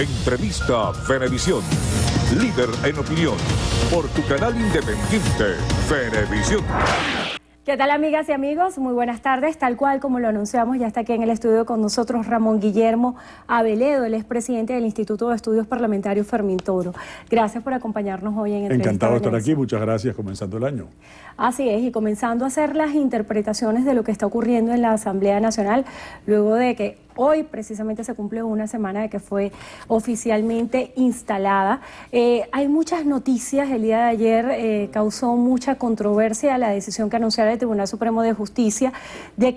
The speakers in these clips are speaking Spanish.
Entrevista Venevisión. Líder en opinión. Por tu canal independiente, Venevisión. ¿Qué tal, amigas y amigos? Muy buenas tardes. Tal cual como lo anunciamos, ya está aquí en el estudio con nosotros Ramón Guillermo Aveledo, el expresidente del Instituto de Estudios Parlamentarios Fermín Toro. Gracias por acompañarnos hoy en Entrevista Encantado de estar Venevisión. aquí, muchas gracias, comenzando el año. Así es, y comenzando a hacer las interpretaciones de lo que está ocurriendo en la Asamblea Nacional, luego de que hoy precisamente se cumple una semana de que fue oficialmente instalada. Hay muchas noticias. El día de ayer causó mucha controversia la decisión que anunciara el Tribunal Supremo de Justicia de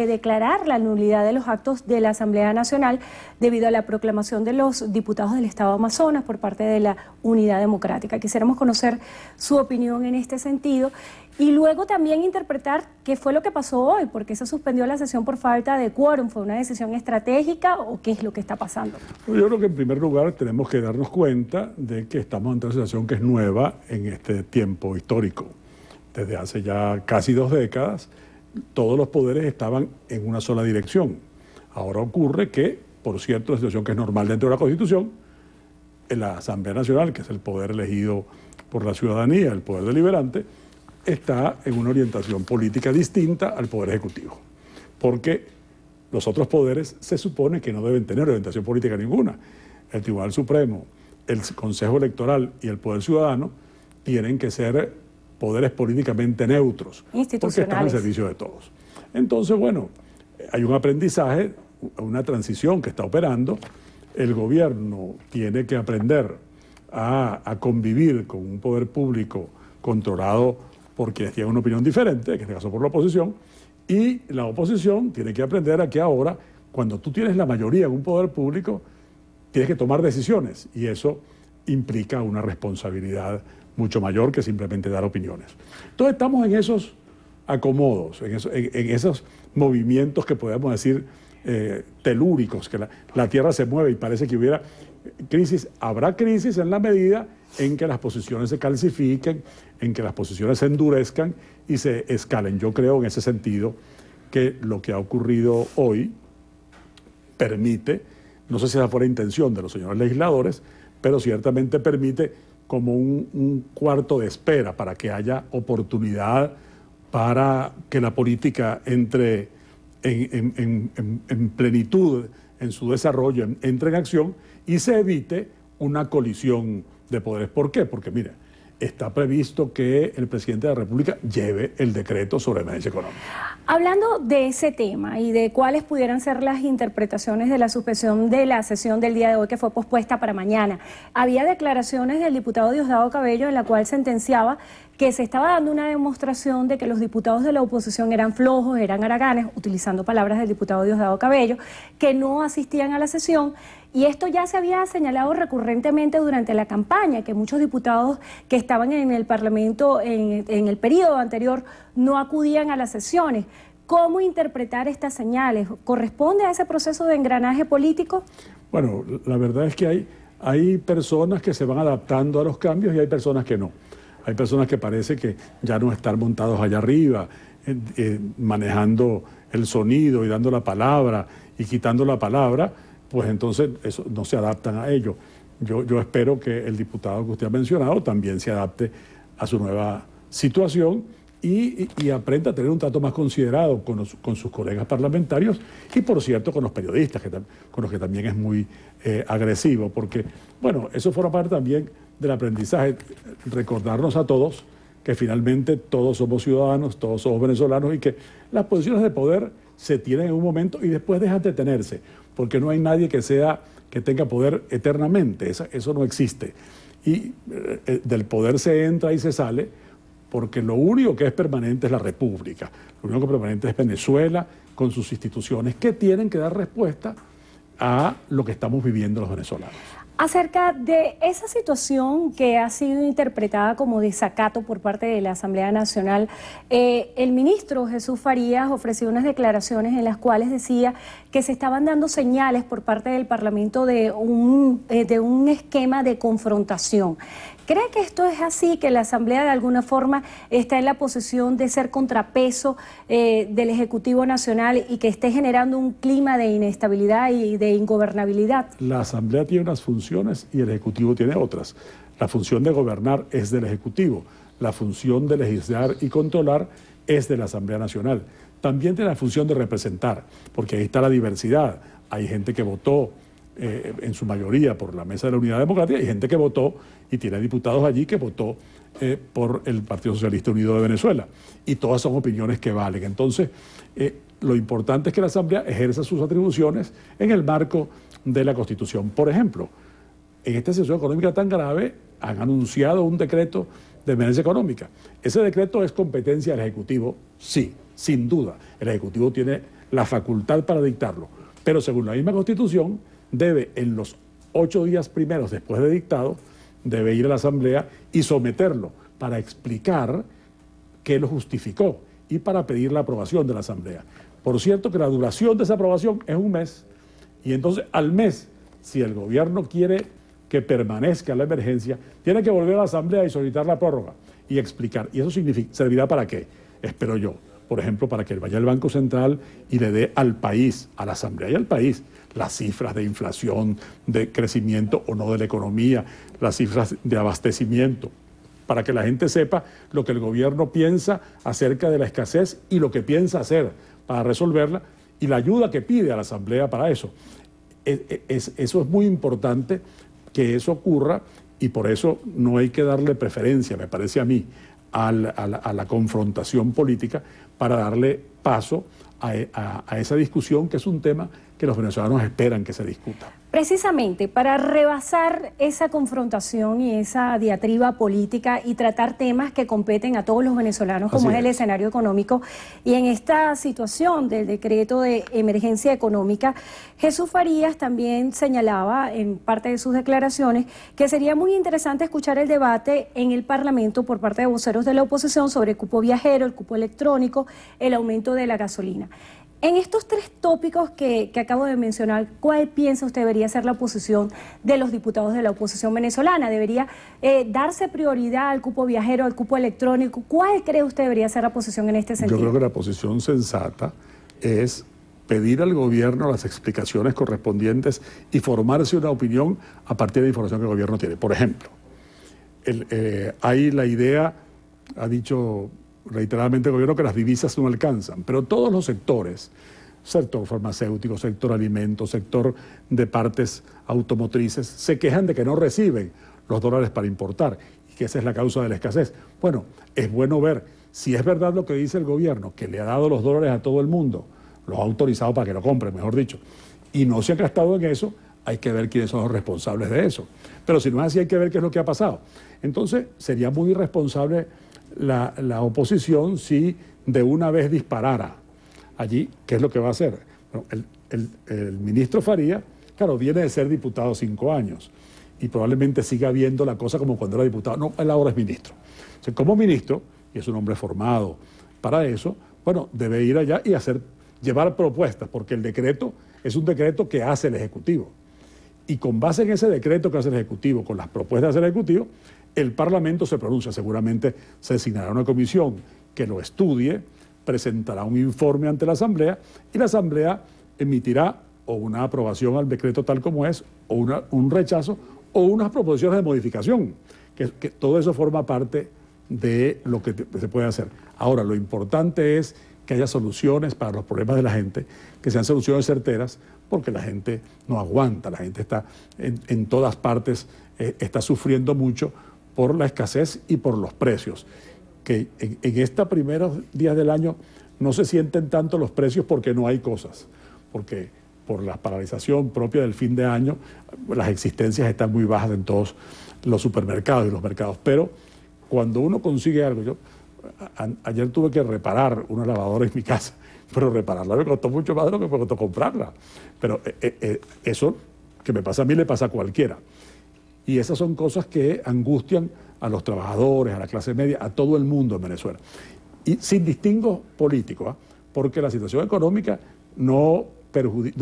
declarar la nulidad de los actos de la Asamblea Nacional debido a la proclamación de los diputados del Estado Amazonas por parte de la Unidad Democrática. Quisiéramos conocer su opinión en este sentido y luego también interpretar qué fue lo que pasó hoy, porque se suspendió la sesión por falta de quórum. ¿Fue una decisión estratégica o qué es lo que está pasando? Yo creo que en primer lugar tenemos que darnos cuenta de que estamos ante una situación que es nueva en este tiempo histórico. Desde hace ya casi 2 décadas, todos los poderes estaban en una sola dirección. Ahora ocurre que, por cierto, la situación que es normal dentro de la Constitución, en la Asamblea Nacional, que es el poder elegido por la ciudadanía, el poder deliberante, está en una orientación política distinta al Poder Ejecutivo. Porque los otros poderes se supone que no deben tener orientación política ninguna. El Tribunal Supremo, el Consejo Electoral y el Poder Ciudadano tienen que ser poderes políticamente neutros, porque están al servicio de todos. Entonces, bueno, hay un aprendizaje, una transición que está operando. El gobierno tiene que aprender a convivir con un poder público controlado por quienes tienen una opinión diferente, en este caso por la oposición, y la oposición tiene que aprender a que ahora, cuando tú tienes la mayoría en un poder público, tienes que tomar decisiones, y eso implica una responsabilidad mucho mayor que simplemente dar opiniones. Entonces estamos en esos acomodos, en esos movimientos que podemos decir telúricos, que la Tierra se mueve y parece que hubiera crisis. Habrá crisis en la medida en que las posiciones se calcifiquen, en que las posiciones se endurezcan y se escalen. Yo creo en ese sentido que lo que ha ocurrido hoy permite, no sé si esa fue la intención de los señores legisladores, pero ciertamente permite como un cuarto de espera para que haya oportunidad para que la política entre en plenitud en su desarrollo, entre en acción y se evite una colisión de poderes. ¿Por qué? Porque, mira, está previsto que el presidente de la República lleve el decreto sobre emergencia económica. Hablando de ese tema y de cuáles pudieran ser las interpretaciones de la suspensión de la sesión del día de hoy que fue pospuesta para mañana, había declaraciones del diputado Diosdado Cabello en la cual sentenciaba que se estaba dando una demostración de que los diputados de la oposición eran flojos, eran haraganes, utilizando palabras del diputado Diosdado Cabello, que no asistían a la sesión. Y esto ya se había señalado recurrentemente durante la campaña, que muchos diputados que estaban en el Parlamento en el periodo anterior no acudían a las sesiones. ¿Cómo interpretar estas señales? ¿Corresponde a ese proceso de engranaje político? Bueno, la verdad es que hay personas que se van adaptando a los cambios y hay personas que no. Hay personas que parece que ya no están montados allá arriba, manejando el sonido y dando la palabra y quitando la palabra, pues entonces eso, no se adaptan a ello. Yo espero que el diputado que usted ha mencionado también se adapte a su nueva situación y aprenda a tener un trato más considerado con sus colegas parlamentarios y, por cierto, con los periodistas, con los que también es muy agresivo, porque, bueno, eso forma parte también del aprendizaje, recordarnos a todos que finalmente todos somos ciudadanos, todos somos venezolanos y que las posiciones de poder se tienen en un momento y después dejan de tenerse, porque no hay nadie que tenga poder eternamente, eso no existe. Y del poder se entra y se sale, porque lo único que es permanente es la República, lo único que es permanente es Venezuela con sus instituciones que tienen que dar respuesta a lo que estamos viviendo los venezolanos. Acerca de esa situación que ha sido interpretada como desacato por parte de la Asamblea Nacional, el ministro Jesús Farías ofreció unas declaraciones en las cuales decía que se estaban dando señales por parte del Parlamento de un esquema de confrontación. ¿Cree que esto es así, que la Asamblea de alguna forma está en la posición de ser contrapeso del Ejecutivo Nacional y que esté generando un clima de inestabilidad y de ingobernabilidad? La Asamblea tiene unas funciones y el Ejecutivo tiene otras. La función de gobernar es del Ejecutivo, la función de legislar y controlar es de la Asamblea Nacional. También tiene la función de representar, porque ahí está la diversidad. Hay gente que votó en su mayoría por la Mesa de la Unidad Democrática, hay gente que votó y tiene diputados allí que votó por el Partido Socialista Unido de Venezuela. Y todas son opiniones que valen. Entonces, lo importante es que la Asamblea ejerza sus atribuciones en el marco de la Constitución. Por ejemplo, en esta situación económica tan grave, han anunciado un decreto de emergencia económica. Ese decreto es competencia del Ejecutivo, sí, sin duda. El Ejecutivo tiene la facultad para dictarlo, pero según la misma Constitución, debe en los 8 días primeros después de dictado, debe ir a la Asamblea y someterlo para explicar qué lo justificó y para pedir la aprobación de la Asamblea. Por cierto que la duración de esa aprobación es 1 mes, y entonces al mes, si el gobierno quiere que permanezca la emergencia, tiene que volver a la Asamblea y solicitar la prórroga y explicar. ¿Y eso servirá para qué? Espero yo. Por ejemplo, para que vaya el Banco Central y le dé al país, a la Asamblea y al país, las cifras de inflación, de crecimiento o no de la economía, las cifras de abastecimiento, para que la gente sepa lo que el gobierno piensa acerca de la escasez y lo que piensa hacer para resolverla y la ayuda que pide a la Asamblea para eso. Eso es muy importante que eso ocurra y por eso no hay que darle preferencia, me parece a mí, a la confrontación política para darle paso a esa discusión que es un tema que los venezolanos esperan que se discuta. Precisamente para rebasar esa confrontación y esa diatriba política y tratar temas que competen a todos los venezolanos, como es el escenario económico, y en esta situación del decreto de emergencia económica, Jesús Farías también señalaba en parte de sus declaraciones que sería muy interesante escuchar el debate en el Parlamento por parte de voceros de la oposición sobre el cupo viajero, el cupo electrónico, el aumento de la gasolina. En estos 3 tópicos que acabo de mencionar, ¿cuál piensa usted debería ser la posición de los diputados de la oposición venezolana? ¿Debería darse prioridad al cupo viajero, al cupo electrónico? ¿Cuál cree usted debería ser la posición en este sentido? Yo creo que la posición sensata es pedir al gobierno las explicaciones correspondientes y formarse una opinión a partir de la información que el gobierno tiene. Por ejemplo, hay la idea, ha dicho reiteradamente el gobierno, que las divisas no alcanzan, pero todos los sectores, sector farmacéutico, sector alimentos, sector de partes automotrices, se quejan de que no reciben los dólares para importar y que esa es la causa de la escasez. Bueno, es bueno ver si es verdad lo que dice el gobierno, que le ha dado los dólares a todo el mundo, los ha autorizado para que lo compren, mejor dicho, y no se ha gastado en eso, hay que ver quiénes son los responsables de eso. Pero si no es así, hay que ver qué es lo que ha pasado. Entonces, sería muy irresponsable la oposición si de una vez disparara allí. ¿Qué es lo que va a hacer? Bueno, el ministro Farías, claro, viene de ser diputado 5 años y probablemente siga viendo la cosa como cuando era diputado. No, él ahora es ministro. O sea, como ministro, y es un hombre formado para eso, bueno, debe ir allá y llevar propuestas, porque el decreto es un decreto que hace el Ejecutivo. Y con base en ese decreto que hace el Ejecutivo, con las propuestas del Ejecutivo, el Parlamento se pronuncia. Seguramente se designará una comisión que lo estudie, presentará un informe ante la Asamblea y la Asamblea emitirá o una aprobación al decreto tal como es, o un rechazo, o unas proposiciones de modificación, que todo eso forma parte de lo que se puede hacer. Ahora, lo importante es que haya soluciones para los problemas de la gente, que sean soluciones certeras, porque la gente no aguanta, la gente está en todas partes, está sufriendo mucho por la escasez y por los precios, que en estos primeros días del año no se sienten tanto los precios porque no hay cosas, porque por la paralización propia del fin de año, las existencias están muy bajas en todos los supermercados y los mercados, pero cuando uno consigue algo, ayer tuve que reparar una lavadora en mi casa, pero repararla me costó mucho más de lo que me costó comprarla, pero eso que me pasa a mí le pasa a cualquiera. Y esas son cosas que angustian a los trabajadores, a la clase media, a todo el mundo en Venezuela. Y sin distingo político, porque la situación económica no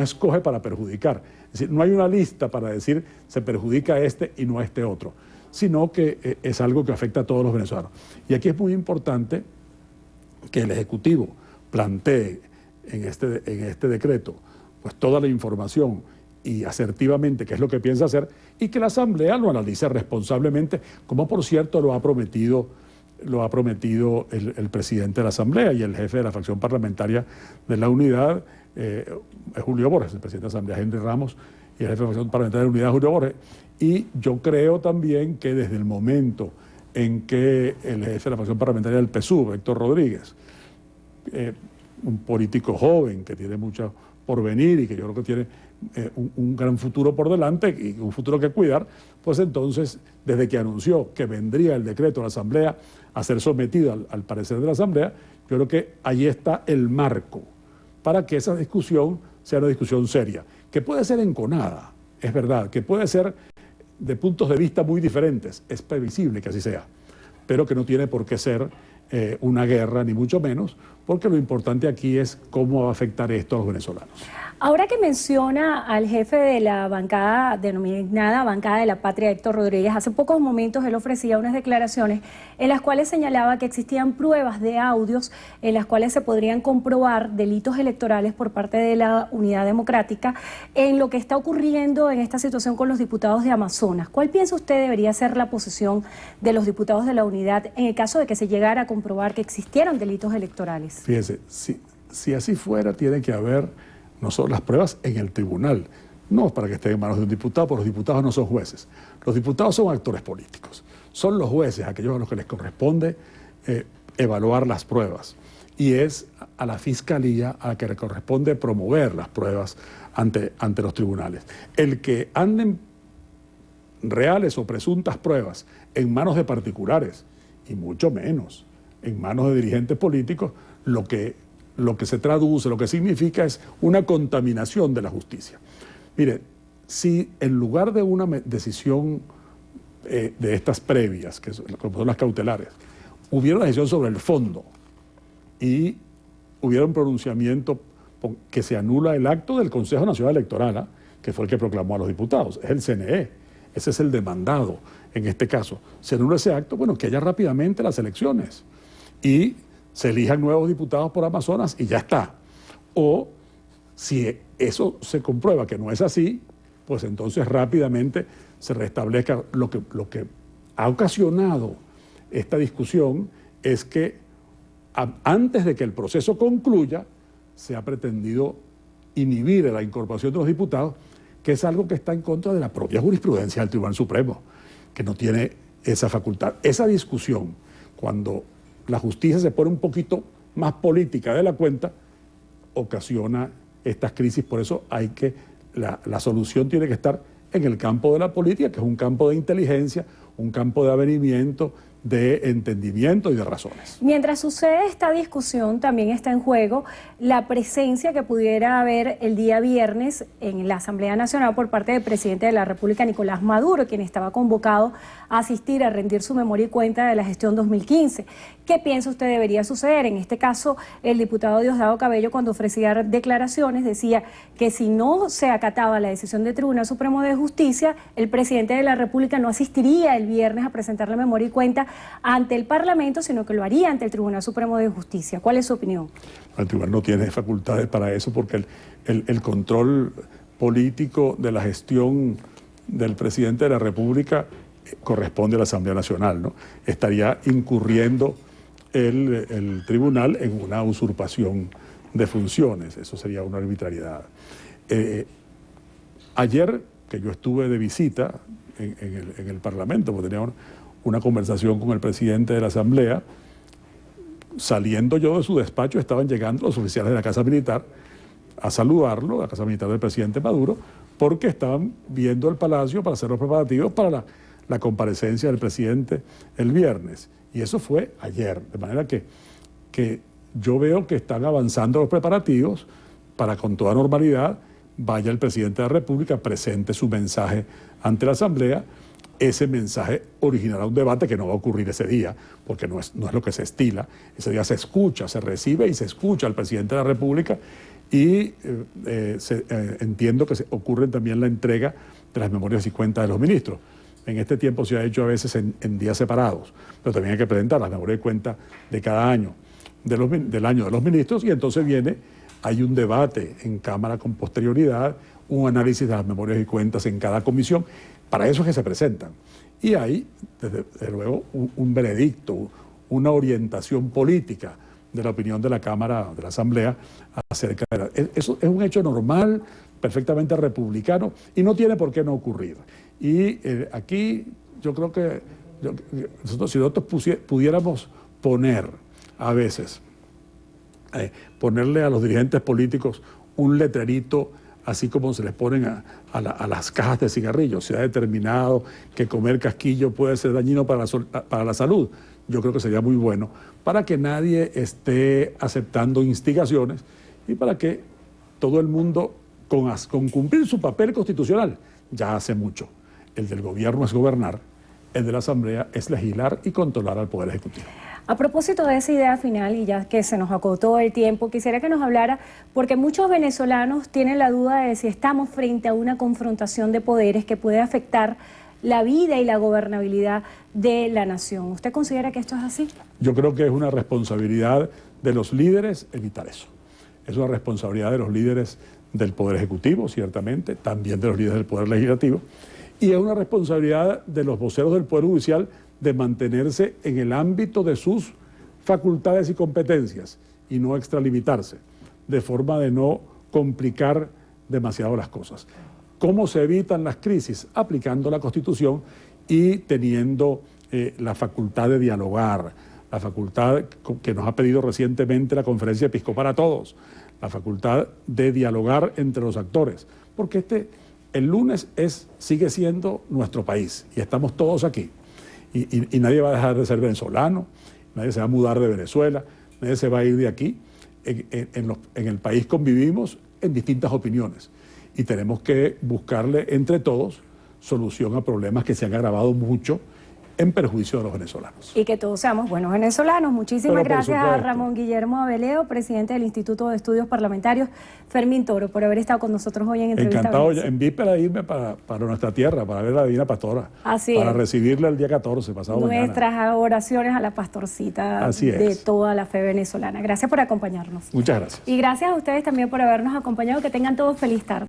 escoge para perjudicar. Es decir, no hay una lista para decir se perjudica a este y no a este otro, sino que es algo que afecta a todos los venezolanos. Y aquí es muy importante que el Ejecutivo plantee en este decreto pues toda la información y asertivamente qué es lo que piensa hacer, y que la Asamblea lo analice responsablemente, como por cierto lo ha prometido el presidente de la Asamblea y el jefe de la fracción parlamentaria de la Unidad, Julio Borges, el presidente de la Asamblea, Henry Ramos, y el jefe de la fracción parlamentaria de la Unidad, Julio Borges. Y yo creo también que desde el momento en que el jefe de la fracción parlamentaria del PSUV, Héctor Rodríguez, un político joven que tiene mucho por venir y que yo creo que tiene un gran futuro por delante y un futuro que cuidar, pues entonces, desde que anunció que vendría el decreto a la Asamblea a ser sometido al parecer de la Asamblea, yo creo que ahí está el marco para que esa discusión sea una discusión seria, que puede ser enconada, es verdad, que puede ser de puntos de vista muy diferentes, es previsible que así sea, pero que no tiene por qué ser una guerra, ni mucho menos, porque lo importante aquí es cómo va a afectar esto a los venezolanos. Ahora que menciona al jefe de la bancada, denominada Bancada de la Patria, Héctor Rodríguez, hace pocos momentos él ofrecía unas declaraciones en las cuales señalaba que existían pruebas de audios en las cuales se podrían comprobar delitos electorales por parte de la Unidad Democrática en lo que está ocurriendo en esta situación con los diputados de Amazonas. ¿Cuál piensa usted debería ser la posición de los diputados de la Unidad en el caso de que se llegara a comprobar que existieran delitos electorales? Fíjese, si así fuera, tiene que haber no solo las pruebas en el tribunal, no para que estén en manos de un diputado, porque los diputados no son jueces. Los diputados son actores políticos. Son los jueces aquellos a los que les corresponde evaluar las pruebas. Y es a la Fiscalía a la que le corresponde promover las pruebas ante los tribunales. El que anden reales o presuntas pruebas en manos de particulares, y mucho menos en manos de dirigentes políticos, lo que se traduce, lo que significa es una contaminación de la justicia. Mire, si en lugar de una decisión de estas previas, que son las cautelares, hubiera una decisión sobre el fondo y hubiera un pronunciamiento que se anula el acto del Consejo Nacional Electoral, que fue el que proclamó a los diputados, es el CNE, ese es el demandado en este caso. Se anula ese acto, bueno, que haya rápidamente las elecciones y se elijan nuevos diputados por Amazonas y ya está. O si eso se comprueba que no es así, pues entonces rápidamente se restablezca. Lo que ha ocasionado esta discusión es que antes de que el proceso concluya, se ha pretendido inhibir la incorporación de los diputados, que es algo que está en contra de la propia jurisprudencia del Tribunal Supremo, que no tiene esa facultad. Esa discusión, cuando la justicia se pone un poquito más política de la cuenta, ocasiona estas crisis. Por eso la solución tiene que estar en el campo de la política, que es un campo de inteligencia, un campo de avenimiento, de entendimiento y de razones. Mientras sucede esta discusión, también está en juego la presencia que pudiera haber el día viernes en la Asamblea Nacional por parte del presidente de la República, Nicolás Maduro, quien estaba convocado a asistir a rendir su memoria y cuenta de la gestión 2015. ¿Qué piensa usted debería suceder? En este caso, el diputado Diosdado Cabello, cuando ofrecía declaraciones, decía que si no se acataba la decisión del Tribunal Supremo de Justicia, el presidente de la República no asistiría el viernes a presentar la memoria y cuenta ante el Parlamento, sino que lo haría ante el Tribunal Supremo de Justicia. ¿Cuál es su opinión? El tribunal no tiene facultades para eso, porque el control político de la gestión del presidente de la República corresponde a la Asamblea Nacional, ¿no? Estaría incurriendo el tribunal en una usurpación de funciones. Eso sería una arbitrariedad. Ayer, que yo estuve de visita en el Parlamento, porque tenía una conversación con el presidente de la Asamblea, saliendo yo de su despacho, estaban llegando los oficiales de la Casa Militar a saludarlo, la Casa Militar del presidente Maduro, porque estaban viendo el Palacio para hacer los preparativos para la comparecencia del presidente el viernes. Y eso fue ayer, de manera que yo veo que están avanzando los preparativos para, con toda normalidad, vaya el presidente de la República, presente su mensaje ante la Asamblea. Ese mensaje originará un debate que no va a ocurrir ese día, porque no es lo que se estila. Ese día se escucha, se recibe y se escucha al presidente de la República, y entiendo que ocurre también la entrega de las memorias y cuentas de los ministros. En este tiempo se ha hecho a veces en días separados, pero también hay que presentar la memoria de cuenta de cada año, del año de los ministros, y entonces hay un debate en Cámara con posterioridad, un análisis de las memorias y cuentas en cada comisión. Para eso es que se presentan. Y hay, desde luego, un veredicto, una orientación política de la opinión de la Cámara, de la Asamblea, acerca de eso es un hecho normal, perfectamente republicano, y no tiene por qué no ocurrir. Y aquí yo creo que si nosotros pudiéramos poner a veces, ponerle a los dirigentes políticos un letrerito, así como se les ponen a las cajas de cigarrillos, se ha determinado que comer casquillo puede ser dañino para la salud. Yo creo que sería muy bueno para que nadie esté aceptando instigaciones y para que todo el mundo, con cumplir su papel constitucional, ya hace mucho. El del gobierno es gobernar, el de la Asamblea es legislar y controlar al Poder Ejecutivo. A propósito de esa idea final, y ya que se nos acotó el tiempo, quisiera que nos hablara, porque muchos venezolanos tienen la duda de si estamos frente a una confrontación de poderes que puede afectar la vida y la gobernabilidad de la nación. ¿Usted considera que esto es así? Yo creo que es una responsabilidad de los líderes evitar eso. Es una responsabilidad de los líderes del Poder Ejecutivo, ciertamente, también de los líderes del Poder Legislativo, y es una responsabilidad de los voceros del Poder Judicial de mantenerse en el ámbito de sus facultades y competencias y no extralimitarse, de forma de no complicar demasiado las cosas. ¿Cómo se evitan las crisis? Aplicando la Constitución y teniendo la facultad de dialogar, la facultad que nos ha pedido recientemente la Conferencia Episcopal para Todos, la facultad de dialogar entre los actores, porque el lunes sigue siendo nuestro país y estamos todos aquí. Y nadie va a dejar de ser venezolano, nadie se va a mudar de Venezuela, nadie se va a ir de aquí. En el país convivimos en distintas opiniones y tenemos que buscarle entre todos solución a problemas que se han agravado mucho en perjuicio de los venezolanos. Y que todos seamos buenos venezolanos. Muchísimas gracias a Ramón Guillermo Abeleo, presidente del Instituto de Estudios Parlamentarios, Fermín Toro, por haber estado con nosotros hoy en Entrevista. Encantado, en víspera de irme para nuestra tierra, para ver a la Divina Pastora. Así para es. recibirla el día 14, pasado mañana. Nuestras oraciones a la pastorcita de toda la fe venezolana. Gracias por acompañarnos. Muchas gracias. Y gracias a ustedes también por habernos acompañado. Que tengan todos feliz tarde.